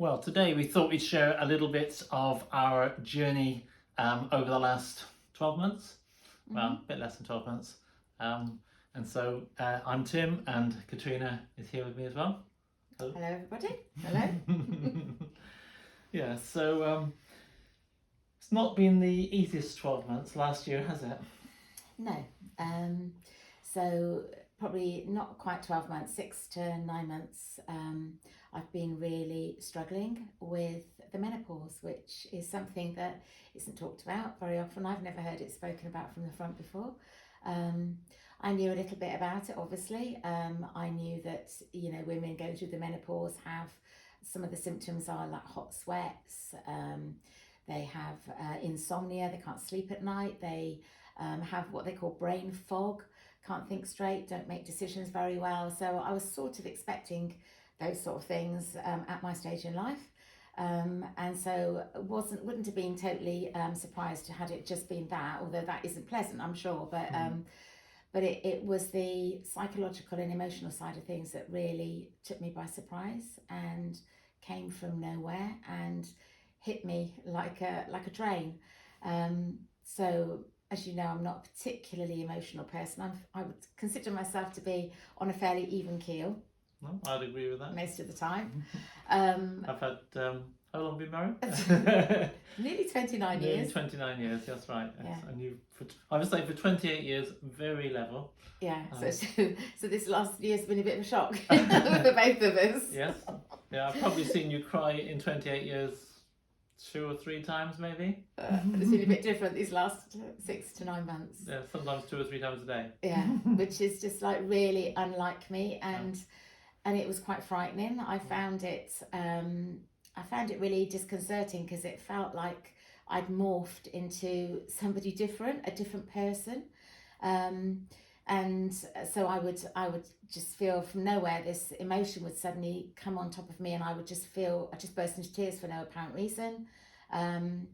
Well, today we thought we'd share a little bit of our journey over the last 12 months. Well, a bit less than 12 months. And so I'm Tim, and Katrina is here with me as well. Hello everybody. Hello. Yeah, so it's not been the easiest 12 months last year, has it? No. So probably not quite 12 months, 6 to 9 months. I've been really struggling with the menopause, which is something that isn't talked about very often. I've never heard it spoken about from the front before. I knew a little bit about it, obviously. I knew that, women going through the menopause have some of the symptoms are like hot sweats. They have insomnia, they can't sleep at night. They have what they call brain fog, can't think straight, don't make decisions very well. So I was sort of expecting those sort of things at my stage in life. And so wouldn't have been totally surprised had it just been that, although that isn't pleasant, I'm sure. But it was the psychological and emotional side of things that really took me by surprise and came from nowhere and hit me like a train. So as you know, I'm not a particularly emotional person. I would consider myself to be on a fairly even keel. No, I'd agree with that. Most of the time. I've had, how long have you been married? Nearly 29 years. Nearly 29 years, that's right. Yes. Yeah. And I would say for 28 years, very level. Yeah, so this last year's been a bit of a shock for both of us. Yes. Yeah, I've probably seen you cry in 28 years 2 or 3 times maybe. It's been a bit different these last 6 to 9 months. Yeah, sometimes 2 or 3 times a day. Yeah, which is just like really unlike me, and it was quite frightening. I found it really disconcerting because it felt like I'd morphed into somebody different, a different person. And so I would just feel from nowhere this emotion would suddenly come on top of me, and I just burst into tears for no apparent reason. And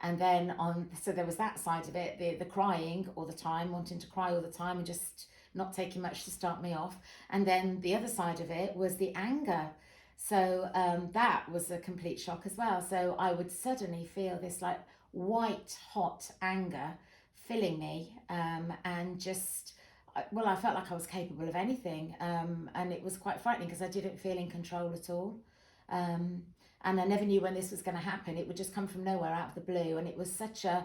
then so there was that side of it, the crying all the time, wanting to cry all the time and just not taking much to start me off. And then the other side of it was the anger. So that was a complete shock as well. So I would suddenly feel this like white hot anger filling me, and just, well, I felt like I was capable of anything, and it was quite frightening because I didn't feel in control at all, and I never knew when this was going to happen. It would just come from nowhere out of the blue, and it was such a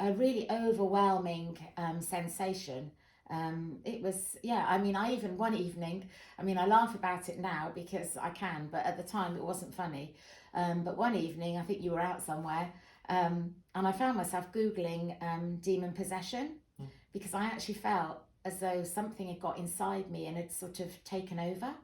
really overwhelming sensation. It was, yeah, I mean, one evening, I laugh about it now because I can, but at the time it wasn't funny. But one evening, I think you were out somewhere, and I found myself Googling demon possession, because I actually felt as though something had got inside me and had sort of taken over,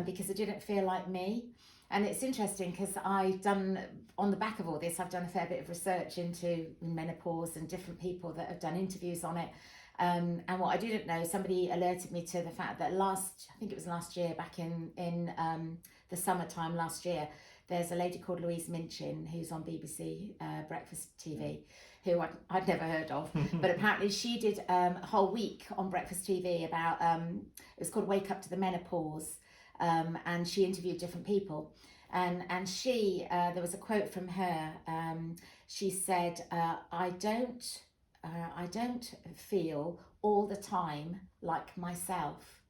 because it didn't feel like me. And it's interesting because on the back of all this, I've done a fair bit of research into menopause and different people that have done interviews on it. And what I didn't know, somebody alerted me to the fact that I think it was last year, back in the summertime last year, there's a lady called Louise Minchin who's on BBC Breakfast TV, who I'd never heard of, but apparently she did a whole week on Breakfast TV about, it was called Wake Up to the Menopause, and she interviewed different people. And she, there was a quote from her, she said, I don't feel all the time like myself.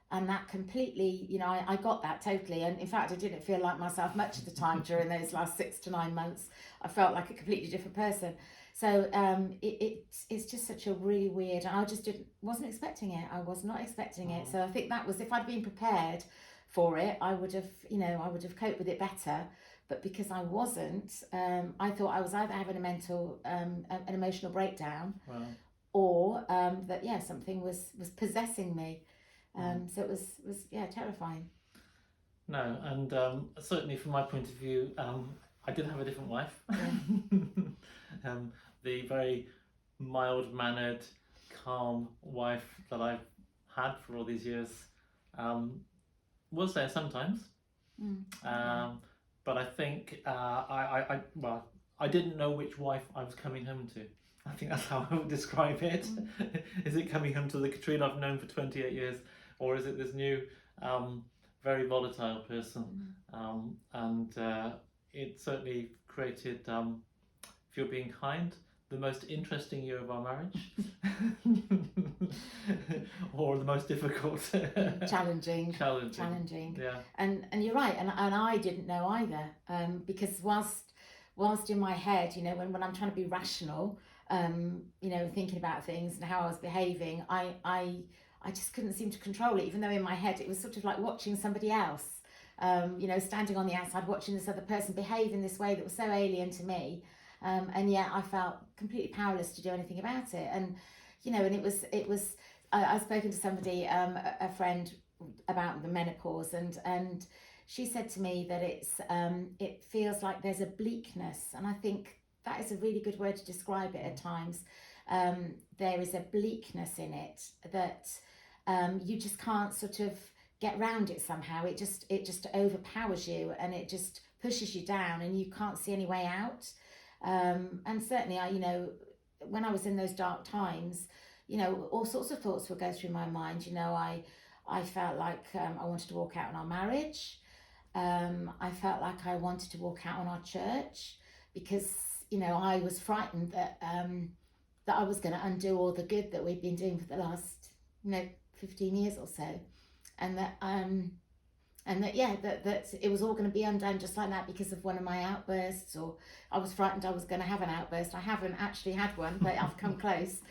And that completely, I got that totally. And in fact, I didn't feel like myself much of the time during those last 6 to 9 months. I felt like a completely different person. So it's just such a really weird, and I just wasn't expecting it. I was not expecting it. So I think that was, if I'd been prepared for it, I would have coped with it better. But because I wasn't, I thought I was either having an emotional breakdown, or that something was possessing me. So it was terrifying. No, and certainly from my point of view, I did have a different wife. The very mild-mannered, calm wife that I've had for all these years was there sometimes. But I think I didn't know which wife I was coming home to. I think that's how I would describe it. Is it coming home to the Katrina I've known for 28 years, or is it this new, very volatile person, and it certainly created, if you're being kind, the most interesting year of our marriage, or the most difficult. Challenging. Yeah. And you're right, and I didn't know either, because whilst in my head, when I'm trying to be rational, thinking about things and how I was behaving, I just couldn't seem to control it, even though in my head it was sort of like watching somebody else, standing on the outside watching this other person behave in this way that was so alien to me, and yet I felt completely powerless to do anything about it. And and it was I've spoken to somebody, a friend, about the menopause, and she said to me that it feels like there's a bleakness, and I think that is a really good word to describe it at times. There is a bleakness in it that you just can't sort of get round it somehow. It just overpowers you, and it just pushes you down, and you can't see any way out. And certainly, when I was in those dark times, all sorts of thoughts would go through my mind. I felt like I wanted to walk out on our marriage. I felt like I wanted to walk out on our church, because I was frightened that I was going to undo all the good that we'd been doing for the last 15 years or so, and that it was all going to be undone just like that because of one of my outbursts. Or I was frightened I was going to have an outburst. I haven't actually had one, but I've come close.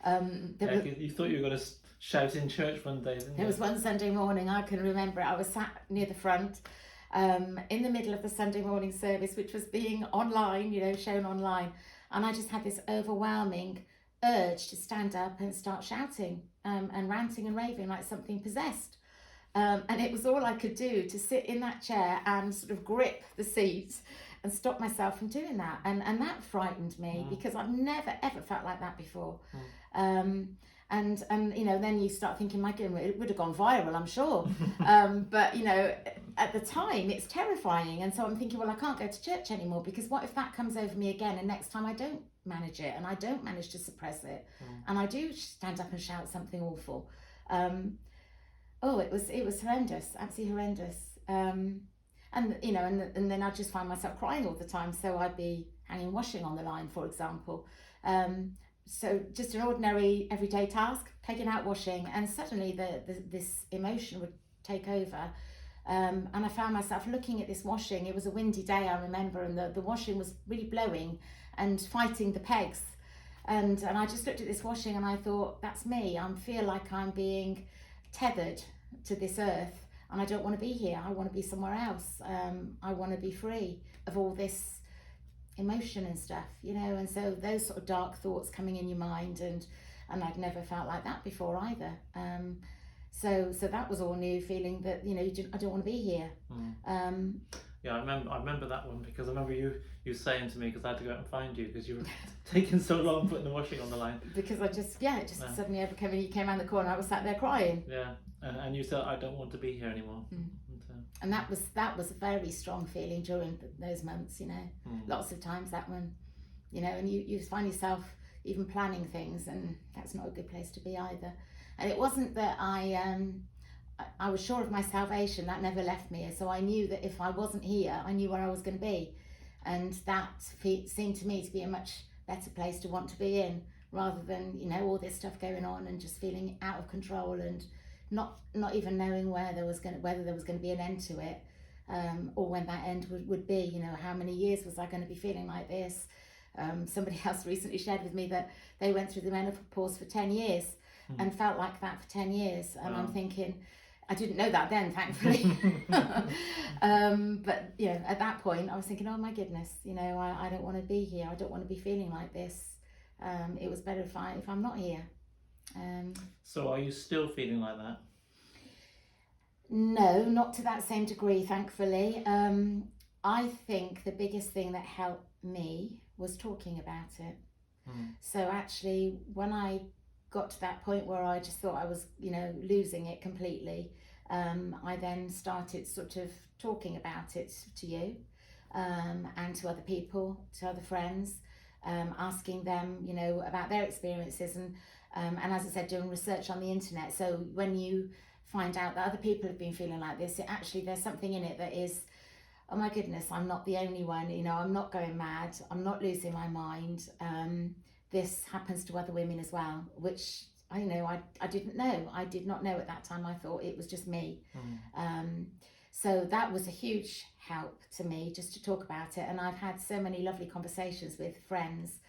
You thought you were going to shout in church one day, didn't you? There was one Sunday morning, I can remember it. I was sat near the front, in the middle of the Sunday morning service, which was being online, shown online, and I just had this overwhelming urge to stand up and start shouting, and ranting and raving like something possessed. And it was all I could do to sit in that chair and sort of grip the seat and stop myself from doing that. And that frightened me, because I've never ever felt like that before. And then you start thinking, my goodness, it would have gone viral, I'm sure. But at the time it's terrifying, and so I'm thinking, well, I can't go to church anymore, because what if that comes over me again, and next time I don't manage it, and I don't manage to suppress it, and I do stand up and shout something awful. It was horrendous, absolutely horrendous. And then I'd just find myself crying all the time. So I'd be hanging washing on the line, for example. So just an ordinary everyday task, taking out washing, and suddenly this emotion would take over. And I found myself looking at this washing. It was a windy day, I remember, and the washing was really blowing and fighting the pegs. And I just looked at this washing and I thought, that's me. I feel like I'm being tethered to this earth, and I don't want to be here. I want to be somewhere else. I want to be free of all this emotion and stuff, and so those sort of dark thoughts coming in your mind, and I'd never felt like that before either. So that was all new, feeling that I don't want to be here. Yeah, I remember that one, because I remember you saying to me, because I had to go out and find you because you were taking so long putting the washing on the line. Because it just suddenly overcame, and you came around the corner, I was sat there crying. Yeah, and you said, I don't want to be here anymore. And that was a very strong feeling during those months, lots of times that one, and you find yourself even planning things, and that's not a good place to be either. And it wasn't that I was sure of my salvation, that never left me. So I knew that if I wasn't here, I knew where I was going to be. And that seemed to me to be a much better place to want to be in, rather than, all this stuff going on and just feeling out of control, and not even knowing whether there was going to be an end to it, or when that end would be. How many years was I going to be feeling like this? Somebody else recently shared with me that they went through the menopause for 10 years and felt like that for 10 years. And I'm thinking, I didn't know that then, thankfully. But at that point I was thinking, oh my goodness, I don't want to be here. I don't want to be feeling like this. It was better if I'm not here. So are you still feeling like that? No, not to that same degree, thankfully. I think the biggest thing that helped me was talking about it. So actually, when I got to that point where I just thought I was, losing it completely, I then started sort of talking about it to you, and to other people, to other friends, asking them, about their experiences, and as I said, doing research on the internet. So when you find out that other people have been feeling like this, there's something in it that is, oh my goodness, I'm not the only one, I'm not going mad, I'm not losing my mind. This happens to other women as well, which I didn't know. I did not know at that time. I thought it was just me. So that was a huge help to me, just to talk about it. And I've had so many lovely conversations with friends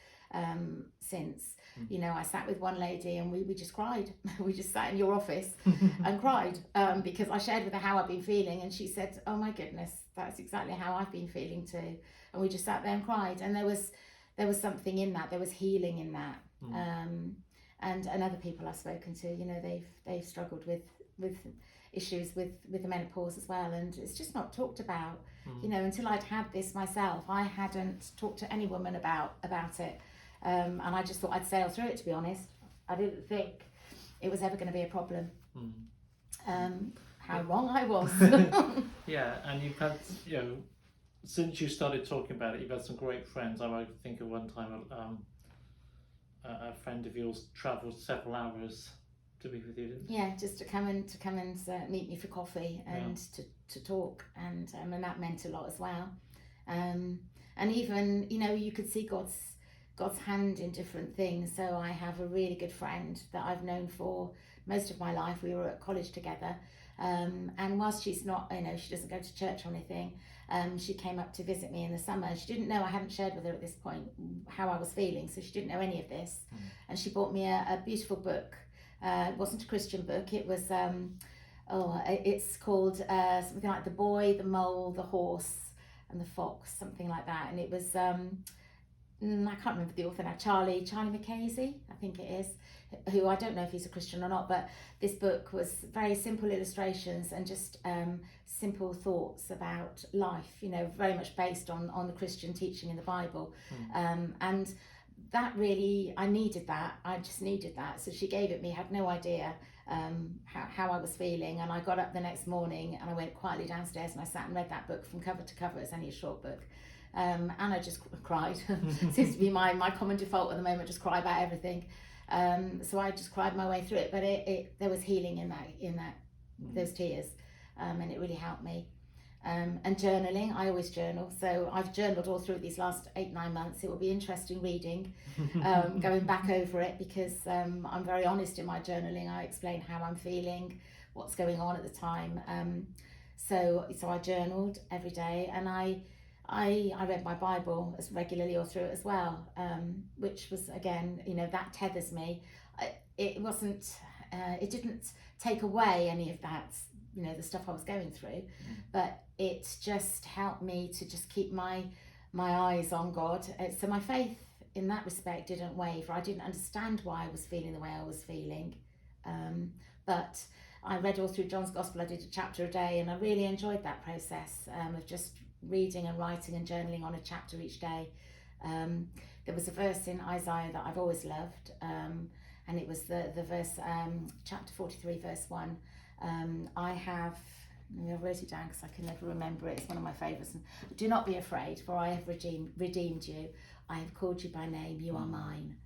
since. I sat with one lady and we just cried. We just sat in your office and cried because I shared with her how I've been feeling, and she said, oh my goodness, that's exactly how I've been feeling too. And we just sat there and cried, and there was something in that. There was healing in that. And other people I've spoken to, they've struggled with issues with the menopause as well, and it's just not talked about. Until I'd had this myself, I hadn't talked to any woman about it. And I just thought I'd sail through it, to be honest. I didn't think it was ever going to be a problem. How wrong I was. Yeah, and you've had, since you started talking about it, you've had some great friends. I think of one time a friend of yours travelled several hours to be with you, didn't she? Yeah, just to come and meet me for coffee and to talk, and that meant a lot as well. And even, you could see God's hand in different things. So I have a really good friend that I've known for most of my life. We were at college together, and whilst she's not, she doesn't go to church or anything, she came up to visit me in the summer. She didn't know, I hadn't shared with her at this point how I was feeling, so she didn't know any of this. And she bought me a beautiful book. It wasn't a Christian book. It was it's called something like The Boy, the Mole, the Horse and the Fox, something like that. And it was I can't remember the author now, Charlie Mackesy, I think it is, who I don't know if he's a Christian or not, but this book was very simple illustrations and just simple thoughts about life, very much based on the Christian teaching in the Bible. And that really, I needed that. I just needed that. So she gave it me, had no idea how I was feeling. And I got up the next morning and I went quietly downstairs and I sat and read that book from cover to cover. It's only a short book. And I just cried. Seems to be my common default at the moment, just cry about everything. So I just cried my way through it. But there was healing in that those tears. And it really helped me. And journaling, I always journal, so I've journaled all through these last 8-9 months. It will be interesting reading, going back over it, because I'm very honest in my journaling. I explain how I'm feeling, what's going on at the time. So I journaled every day, and I read my Bible as regularly all through it as well, which was, again, that tethers me. It didn't take away any of that, the stuff I was going through, but it just helped me to just keep my eyes on God. So my faith in that respect didn't waver. I didn't understand why I was feeling the way I was feeling, but I read all through John's Gospel. I did a chapter a day, and I really enjoyed that process of just reading and writing and journaling on a chapter each day. There was a verse in Isaiah that I've always loved, and it was the verse, chapter 43, verse 1. I wrote it down because I can never remember it. It's one of my favourites. Do not be afraid, for I have redeemed you. I have called you by name. You are mine.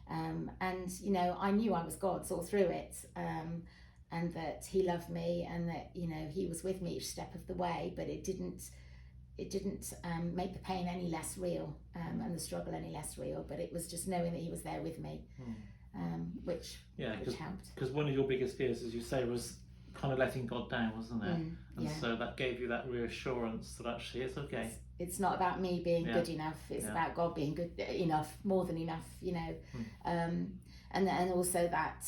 And I knew I was God's all through it, and that He loved me, and that He was with me each step of the way. But it didn't make the pain any less real, and the struggle any less real. But it was just knowing that He was there with me, which helped. Because one of your biggest fears, as you say, was kind of letting God down, wasn't it? And so that gave you that reassurance that actually it's okay. It's not about me being good enough. It's about God being good enough, more than enough, and also that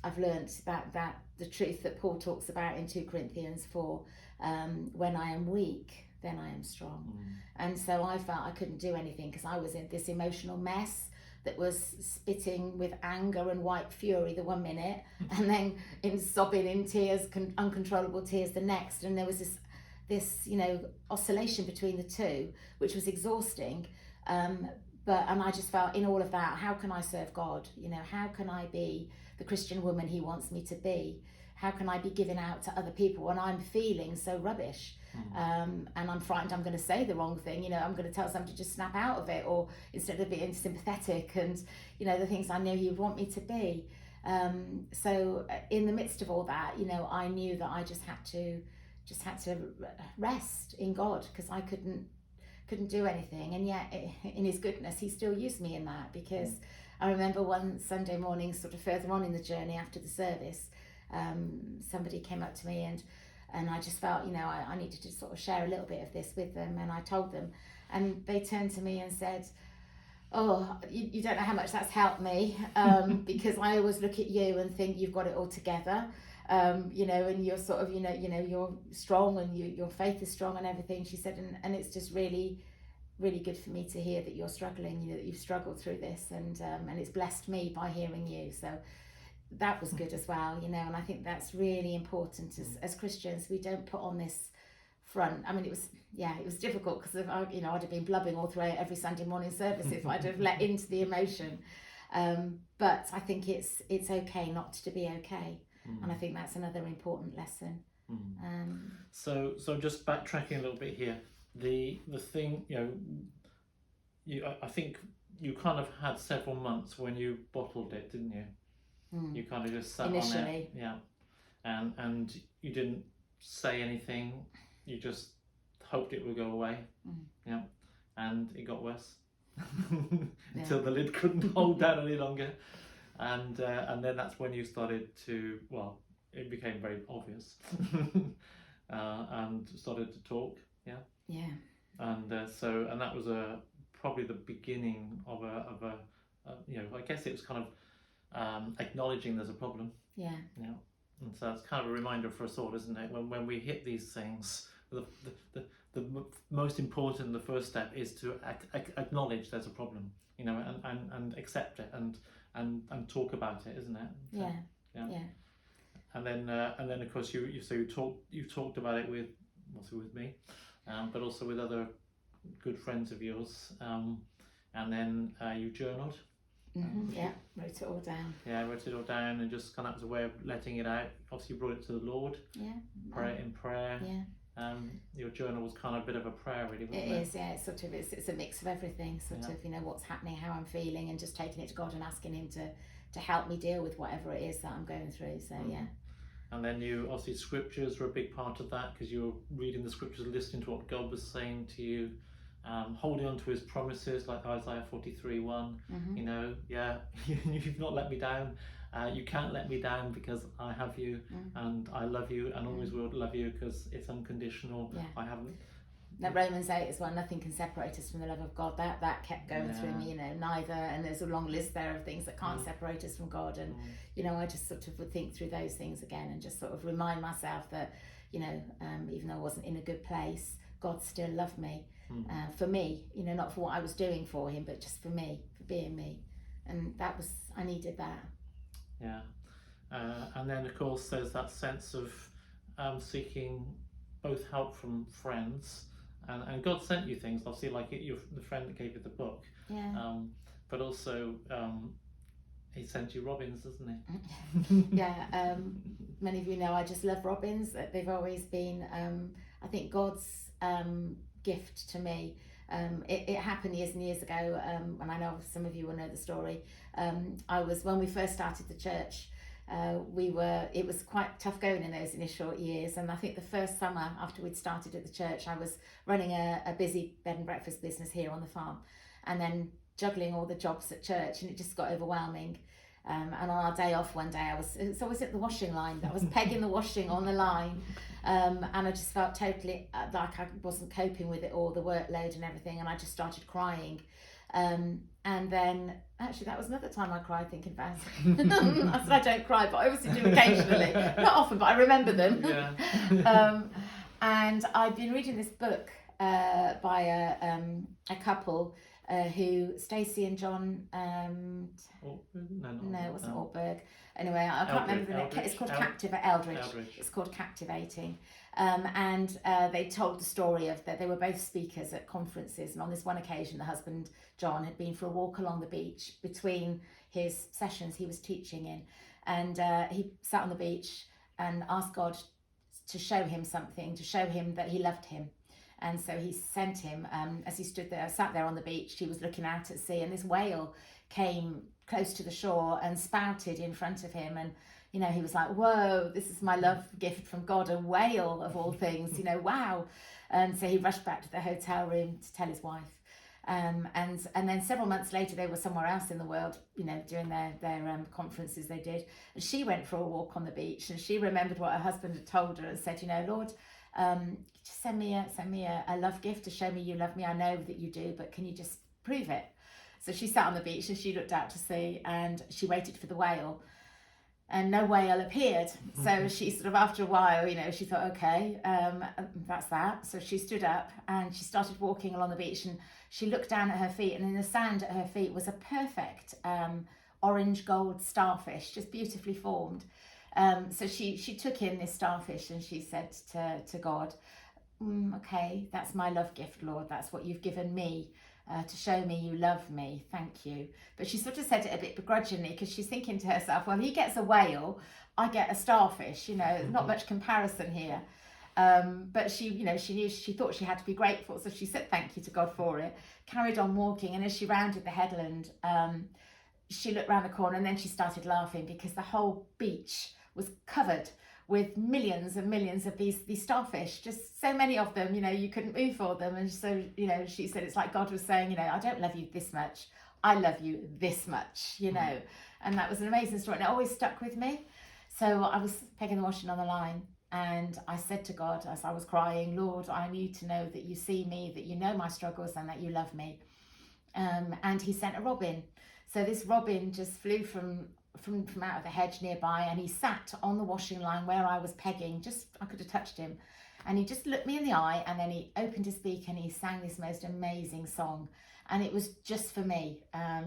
I've learned that the truth that Paul talks about in 2 Corinthians 4, when I am weak, then I am strong. And so I felt I couldn't do anything because I was in this emotional mess that was spitting with anger and white fury the one minute, and then sobbing in tears, uncontrollable tears the next. And there was this oscillation between the two, which was exhausting. And I just felt in all of that, how can I serve God? How can I be the Christian woman He wants me to be? How can I be giving out to other people when I'm feeling so rubbish? And I'm frightened I'm going to say the wrong thing. I'm going to tell somebody to just snap out of it, or instead of being sympathetic and the things I know He would want me to be. So in the midst of all that, you know, I knew that I just had to rest in God, because I couldn't do anything. And yet in his goodness, he still used me in that, because I remember one Sunday morning, sort of further on in the journey after the service, somebody came up to me, and I just felt, you know, I needed to sort of share a little bit of this with them, and I told them, and they turned to me and said, oh, you don't know how much that's helped me, because I always look at you and think you've got it all together, you know, and you're sort of, you know, you're strong, and your faith is strong and everything. She said, and it's just really, really good for me to hear that you're struggling, you know, that you've struggled through this, and it's blessed me by hearing you. So that was good as well, you know. And I think that's really important as Christians. We don't put on this front. I mean, it was difficult, because you know, I'd have been blubbing all through every Sunday morning service if I'd have let into the emotion. But I think it's okay not to be okay, and I think that's another important lesson. So just backtracking a little bit here, the thing, you know, I think you kind of had several months when you bottled it, didn't you? You kind of just sat Initially. on it, yeah, and you didn't say anything. You just hoped it would go away, yeah, and it got worse until the lid couldn't hold down any longer, and then that's when you started to, well, it became very obvious, and started to talk, yeah, and that was probably the beginning of a you know, I guess it was kind of acknowledging there's a problem, yeah, and so it's kind of a reminder for us all, isn't it? When we hit these things, the most important, the first step is to acknowledge there's a problem, you know, and accept it, and talk about it, isn't it? So, yeah. And then of course you've talked about it with me, but also with other good friends of yours, and then you journaled. Wrote it all down. Yeah, wrote it all down, and just kind of as a way of letting it out. Obviously, you brought it to the Lord. Yeah. Pray in prayer. Yeah. Your journal was kind of a bit of a prayer, really, wasn't it? It is, yeah. It's sort of it's a mix of everything. Sort of, you know, what's happening, how I'm feeling, and just taking it to God and asking Him to help me deal with whatever it is that I'm going through. So yeah. And then you obviously scriptures were a big part of that, because you were reading the scriptures, listening to what God was saying to you. Holding on to his promises, like Isaiah 43:1, you know, you've not let me down, you can't let me down, because I have you, and I love you, and always will love you, because it's unconditional. I haven't. That Romans 8 as well, nothing can separate us from the love of God. That kept going through me, you know, neither, and there's a long list there of things that can't separate us from God, and you know, I just sort of would think through those things again, and just sort of remind myself that, you know, even though I wasn't in a good place, God still loved me. For me, you know, not for what I was doing for him, but just for me, for being me, and I needed that. Yeah, and then of course there's that sense of seeking both help from friends, and God sent you things, obviously, like the friend that gave you the book, but also he sent you robins, doesn't he? Many of you know I just love robins. They've always been, I think, God's gift to me. It happened years and years ago, and I know some of you will know the story. When we first started the church, it was quite tough going in those initial years, and I think the first summer after we'd started at the church, I was running a busy bed and breakfast business here on the farm, and then juggling all the jobs at church, and it just got overwhelming. And on our day off one day, I was at the washing line. I was pegging the washing on the line, and I just felt totally like I wasn't coping with it all, the workload and everything, and I just started crying. And then, actually, that was another time I cried thinking about it. I said I don't cry, but I obviously do occasionally. Not often, but I remember them. And I'd been reading this book by a couple who, Stacey and John, no, it wasn't Ortberg. Anyway, I can't remember the name. It's called Eldridge. It's called Captivating. And they told the story of that they were both speakers at conferences, and on this one occasion the husband John had been for a walk along the beach between his sessions he was teaching in, and he sat on the beach and asked God to show him something, to show him that he loved him. And so he sent him, as he sat there on the beach, he was looking out at sea, and this whale came close to the shore and spouted in front of him. And, you know, he was like, whoa, this is my love gift from God, a whale of all things, you know, wow. And so he rushed back to the hotel room to tell his wife. And then several months later, they were somewhere else in the world, you know, doing their conferences they did. And she went for a walk on the beach, and she remembered what her husband had told her and said, you know, Lord, just send me a love gift to show me you love me. I know that you do, but can you just prove it? So she sat on the beach and she looked out to sea, and she waited for the whale, and no whale appeared. So she sort of, after a while, you know, she thought, okay, that's that. So she stood up and she started walking along the beach, and she looked down at her feet, and in the sand at her feet was a perfect orange gold starfish, just beautifully formed. So she took in this starfish, and she said to God, okay, that's my love gift, Lord. That's what you've given me to show me you love me. Thank you. But she sort of said it a bit begrudgingly, because she's thinking to herself, well, he gets a whale, I get a starfish, you know, not much comparison here. But she, you know, she thought she had to be grateful. So she said thank you to God for it, carried on walking. And as she rounded the headland, she looked round the corner, and then she started laughing, because the whole beach was covered with millions and millions of these starfish, just so many of them, you know, you couldn't move for them. And so, you know, she said it's like God was saying, you know, I don't love you this much, I love you this much, you know. And that was an amazing story, and it always stuck with me. So I was pegging the washing on the line, and I said to God, as I was crying, Lord, I need to know that you see me, that you know my struggles, and that you love me. And he sent a robin. So this robin just flew from out of the hedge nearby, and he sat on the washing line where I was pegging, just I could have touched him, and he just looked me in the eye, and then he opened his beak and he sang this most amazing song, and it was just for me.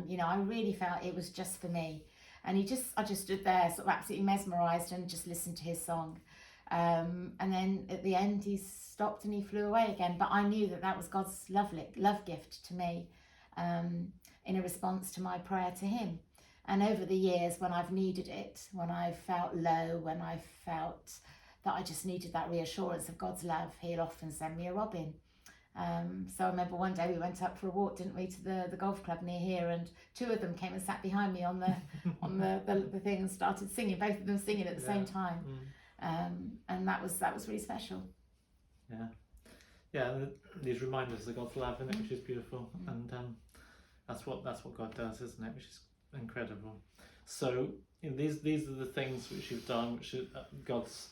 You know, I really felt it was just for me. And I just stood there sort of absolutely mesmerized and just listened to his song. And then at the end he stopped and he flew away again, but I knew that was God's love gift to me, in a response to my prayer to him. And over the years, when I've needed it, when I've felt low, when I've felt that I just needed that reassurance of God's love, he'll often send me a robin. So I remember one day we went up for a walk, didn't we, to the golf club near here, and two of them came and sat behind me on the thing and started singing, both of them singing at the same time. And that was really special. Yeah, these reminders of God's love, isn't it, which is beautiful. And that's what God does, isn't it, which is incredible. So these are the things which you've done, which God's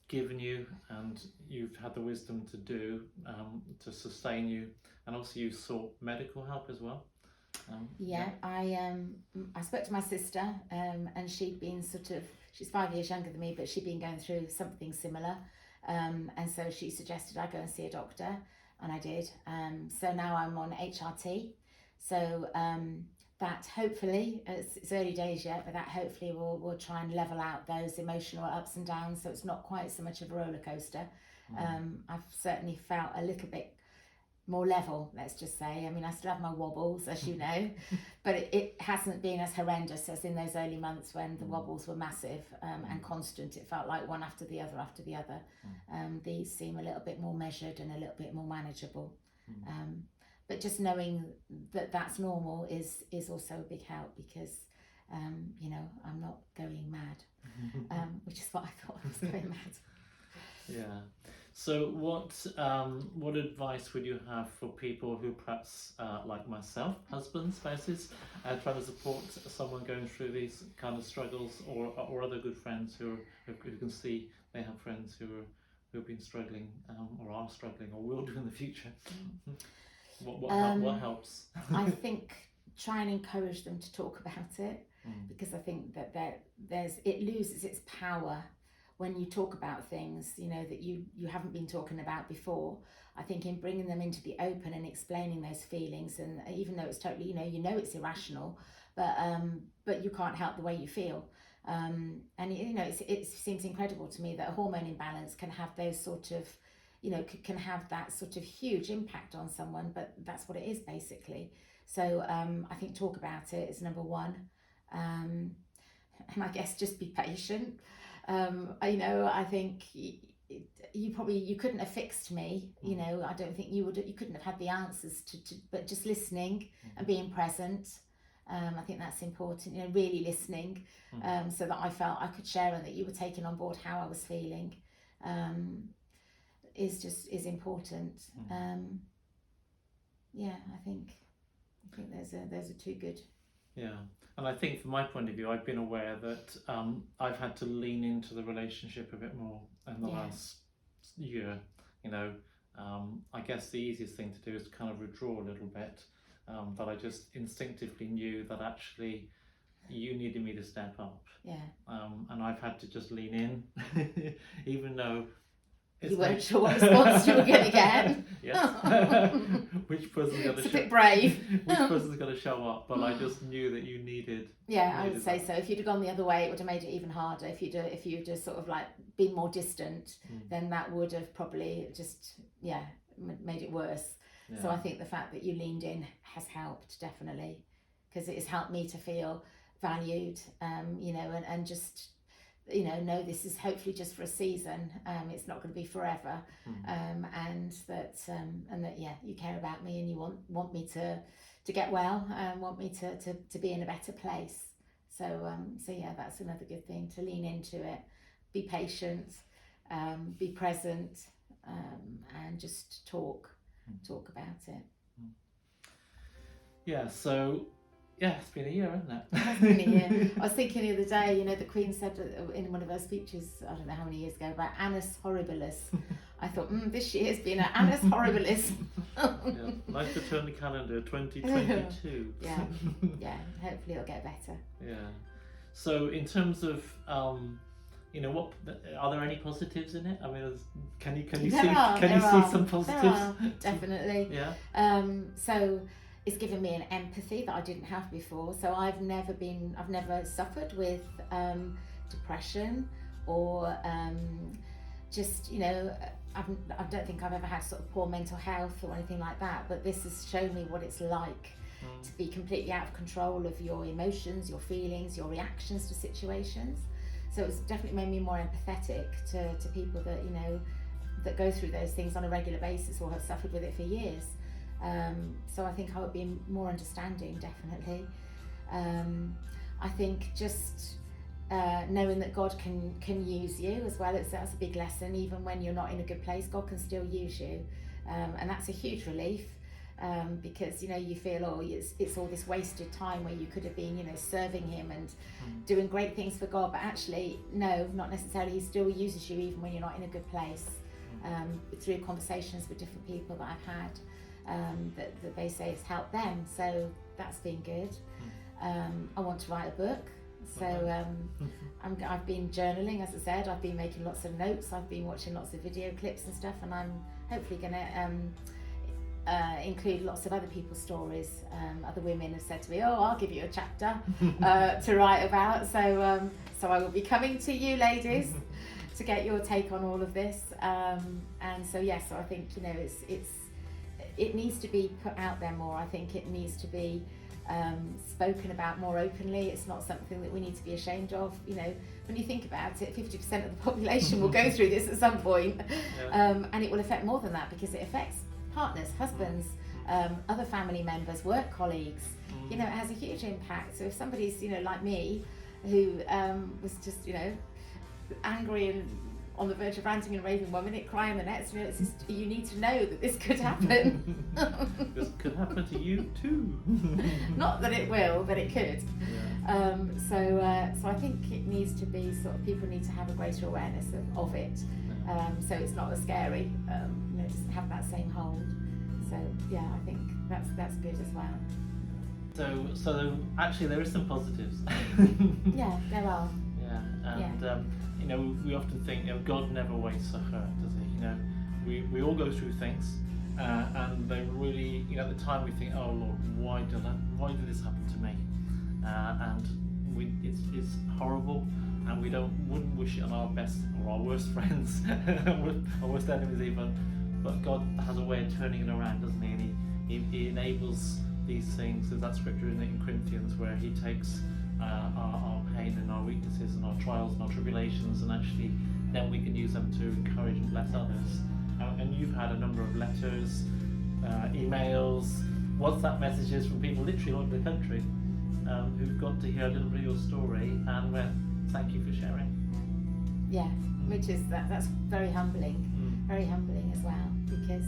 given you, and you've had the wisdom to do, to sustain you, and obviously you sought medical help as well. I spoke to my sister, and she'd been she's 5 years younger than me, but she'd been going through something similar, and so she suggested I go and see a doctor, and I did. So now I'm on HRT, so that hopefully, it's early days yet, but that hopefully will try and level out those emotional ups and downs, so it's not quite so much of a roller coaster. I've certainly felt a little bit more level, let's just say. I mean, I still have my wobbles, as you know, but it hasn't been as horrendous as in those early months when the wobbles were massive and constant. It felt like one after the other after the other. These seem a little bit more measured and a little bit more manageable. But just knowing that that's normal is also a big help, because you know, I'm not going mad, which is what I thought I was going mad. Yeah. So what advice would you have for people who perhaps, like myself, husbands, spouses, trying to support someone going through these kind of struggles, or other good friends who can see they have friends who have been struggling, or are struggling, or will do in the future? What helps? I think try and encourage them to talk about it, because I think that it loses its power when you talk about things, you know, that you haven't been talking about before. I think in bringing them into the open and explaining those feelings, and even though it's totally, you know it's irrational, but you can't help the way you feel. And you know, it seems incredible to me that a hormone imbalance can have those sort of, you know, can have that sort of huge impact on someone, but that's what it is basically. So I think talk about it is number one, and I guess just be patient. You know, I think you couldn't have fixed me, you know. I don't think you couldn't have had the answers but just listening and being present. I think that's important, you know, really listening, so that I felt I could share and that you were taking on board how I was feeling, is important. Yeah, I think those are two good. Yeah, and I think from my point of view, I've been aware that I've had to lean into the relationship a bit more in the last year. You know, I guess the easiest thing to do is to kind of withdraw a little bit. That I just instinctively knew that actually you needed me to step up. Yeah. And I've had to just lean in, even though you weren't sure what response you were going to get. Yes. Which person's going to It's a bit brave. Which person's going to show up? But I just knew that you needed. Yeah, I would say so. If you'd have gone the other way, it would have made it even harder. If you'd just sort of like been more distant, then that would have probably just made it worse. Yeah. So I think the fact that you leaned in has helped, definitely, because it has helped me to feel valued, you know, and just, you know this is hopefully just for a season. It's not going to be forever, and that you care about me and you want me to get well and want me to be in a better place. So yeah, that's another good thing, to lean into it, be patient, be present, and just talk about it. Yeah, so it's been a year, hasn't it? It has been a year. I was thinking the other day, you know, the Queen said in one of her speeches, I don't know how many years ago, about annus horribilis. I thought, this year has been an annus horribilis. Nice to turn the calendar, 2022. Yeah, hopefully it'll get better. Yeah. So in terms of you know, what are there any positives in it? I mean, can you see some positives? There are, definitely. Yeah. So it's given me an empathy that I didn't have before. So I've never suffered with depression or just, you know, I don't think I've ever had sort of poor mental health or anything like that. But this has shown me what it's like to be completely out of control of your emotions, your feelings, your reactions to situations. So it's definitely made me more empathetic to people that, you know, that go through those things on a regular basis or have suffered with it for years. So I think I would be more understanding, definitely. I think just knowing that God can use you as well, that's a big lesson. Even when you're not in a good place, God can still use you, and that's a huge relief. Because, you know, you feel, it's all this wasted time where you could have been, you know, serving him and doing great things for God, but actually no, not necessarily. He still uses you even when you're not in a good place, through conversations with different people that I've had, that they say it's helped them, so that's been good. I want to write a book, so I've been journaling, as I said. I've been making lots of notes, I've been watching lots of video clips and stuff, and I'm hopefully going to include lots of other people's stories. Other women have said to me, I'll give you a chapter to write about, so I will be coming to you ladies to get your take on all of this, and so yes, so I think, you know, it needs to be put out there more. I think it needs to be spoken about more openly. It's not something that we need to be ashamed of. You know, when you think about it, 50% of the population will go through this at some point, and it will affect more than that, because it affects partners, husbands, other family members, work colleagues. You know, it has a huge impact. So if somebody's, you know, like me, who was just, you know, angry and on the verge of ranting and raving one minute, crying the next, you know, it's just, you need to know that this could happen. This could happen to you too. Not that it will, but it could. Yeah. So I think it needs to be sort of, people need to have a greater awareness of it. So it's not as scary, you know, doesn't have that same hold. So yeah, I think that's good as well. So actually there is some positives. Yeah, there are. Yeah, and you know, we often think, you know, God never waits a hurt, does he? You know, we all go through things, and they really, you know, at the time we think, oh Lord, why did this happen to me? And it's horrible. And we wouldn't wish it on our best or our worst friends, our worst enemies even. But God has a way of turning it around, doesn't he? And he enables these things. There's that scripture in Corinthians where he takes our pain and our weaknesses and our trials and our tribulations and actually then we can use them to encourage and bless others. And you've had a number of letters, emails, WhatsApp messages from people literally all over the country who've got to hear a little bit of your story, and thank you for sharing. Yeah, which is that's very humbling, very humbling as well, because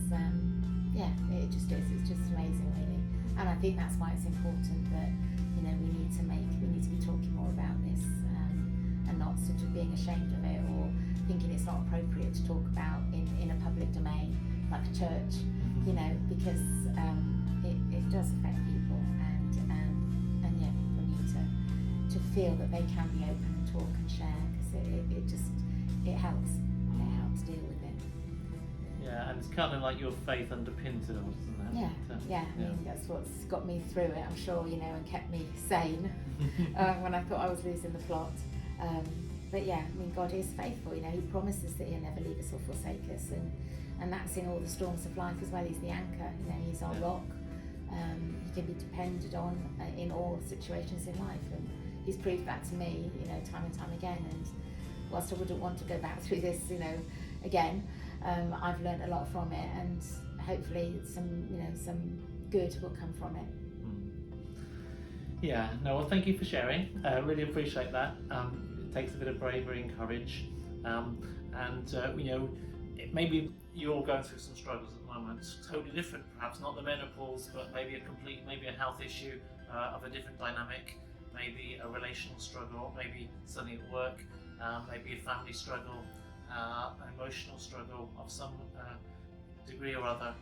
yeah, it just is. It's just amazing, really. And I think that's why it's important that we need to be talking more about this, and not sort of being ashamed of it or thinking it's not appropriate to talk about in a public domain like a church, because it does affect people, and yeah, we need to feel that they can be open and talk and share, because it helps deal with it. Yeah, and it's kind of like your faith underpins it all, doesn't it? Yeah. I mean, that's what's got me through it, I'm sure, and kept me sane when I thought I was losing the plot. But yeah, I mean, God is faithful. He promises that He'll never leave us or forsake us, and that's in all the storms of life as well. He's the anchor. He's our rock. He can be depended on in all situations in life, and He's proved that to me, time and time again. And whilst I wouldn't want to go back through this, again, I've learned a lot from it, and hopefully some good will come from it. Yeah, no, well, thank you for sharing. I really appreciate that. It takes a bit of bravery and courage, maybe you're all going through some struggles at the moment, totally different, perhaps not the menopause, but maybe a health issue of a different dynamic, maybe a relational struggle, maybe something at work, maybe a family struggle, an emotional struggle of some degree or other.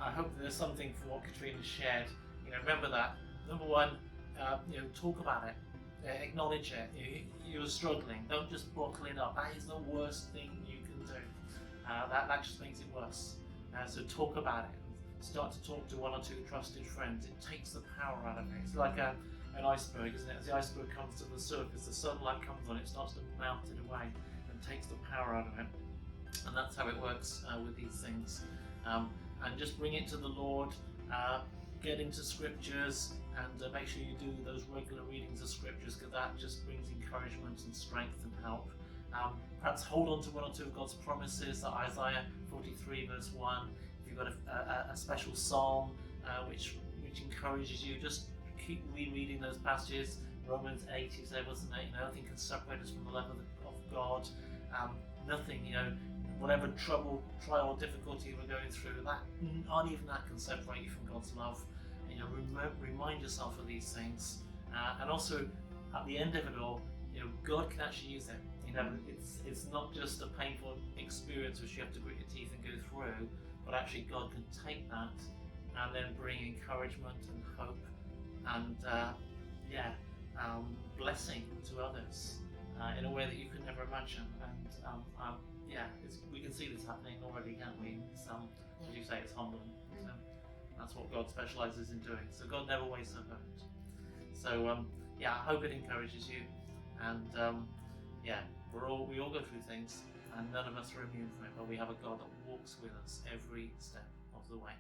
I hope that there's something for what Katrina shared. Remember that. Number one, talk about it, acknowledge it. You're struggling. Don't just bottle it up. That is the worst thing you can do. That just makes it worse. So talk about it. Start to talk to one or two trusted friends. It takes the power out of it. It's like an iceberg, isn't it? As the iceberg comes to the surface, the sunlight comes on it, starts to melt it away and takes the power out of it. And that's how it works with these things. And just bring it to the Lord. Get into scriptures, and make sure you do those regular readings of scriptures, because that just brings encouragement and strength and help. Perhaps hold on to one or two of God's promises, like Isaiah 43 verse 1. If you've got a special psalm which encourages you, just keep rereading those passages. Romans 8, you said, wasn't it? Nothing can separate us from the love of God. Nothing, whatever trouble, trial, or difficulty we're going through, that not even that can separate you from God's love. Remind yourself of these things, and also at the end of it all, God can actually use it. It's not just a painful experience which you have to grit your teeth and go through, but actually God can take that and then bring encouragement and hope and blessing to others in a way that you could never imagine. And we can see this happening already, can't we? As you say, it's humbling. That's what God specialises in doing. So God never wastes a moment. So I hope it encourages you. And we all go through things, and none of us are immune from it. But we have a God that walks with us every step of the way.